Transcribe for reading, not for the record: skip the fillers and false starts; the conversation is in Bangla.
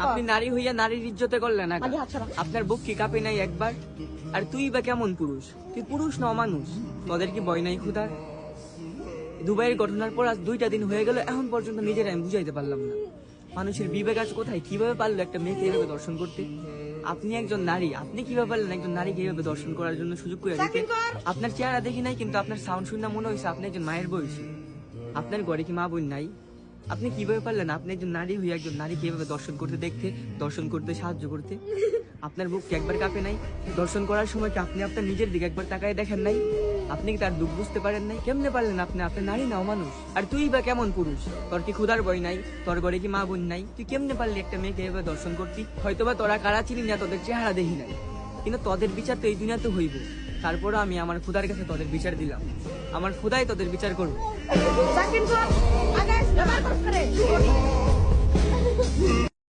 আপনি নারী হইয়া নারীর ইজ্জতে করলেন না। আপনার বুক কি কাঁপে নাই একবার? আর তুই বা কেমন পুরুষ? তুই পুরুষ না অমানুষ? তোদের কি ভয় নাই ক্ষুধার? দুবাইয়ের ঘটনার পর আজ 2টা দিন হয়ে গেল, এখন পর্যন্ত নিজের আমি বুঝাইতে পারলাম না মানুষের বিবেক আজ কোথায়? কিভাবে পারলো একটা মেয়েকে এইভাবে দর্শন করতে? আপনি একজন নারী, আপনি কিভাবে পারলেন একজন নারীকে এইভাবে দর্শন করার জন্য সুযোগ করে দিতে? আপনার চেহারা দেখি নাই, কিন্তু আপনার সাউন্ড শুনে মনে হয়েছে আপনি একজন মায়ের বয়সী। আপনার ঘরে কি মা বোন নাই? আপনি কিভাবে পারলেন আপনি একজন নারী হয়ে একজন নারীকে এভাবে দর্শন করতে দেখতে, দর্শন করতে সাহায্য করতে? আপনার বুক কি একবার কাঁপে নাই? দর্শন করার সময় কি আপনি আপনার নিজের দিকে একবার তাকায় দেখেন নাই? আপনি কি তার দুঃখ বুঝতে পারেন নাই? কেমনে পারলেন আপনি? আপনি নারী নাও মানুষ। আর তুই বা কেমন পুরুষ? তোর কি ক্ষুধার ভয় নাই? তোর ঘরে কি মা বোন নাই? তুই কেমনে পারলি একটা মেয়েকে এভাবে দর্শন করতি? হয়তোবা তোরা কারা চিনি না, তোদের চেহারা দেখি নাই, কিন্তু তোদের বিচার তো এই দুনিয়াতে হইব। তারপরও আমি আমার খোদার কাছে তোদের বিচার দিলাম, আমার খোদাই তোদের বিচার করবো।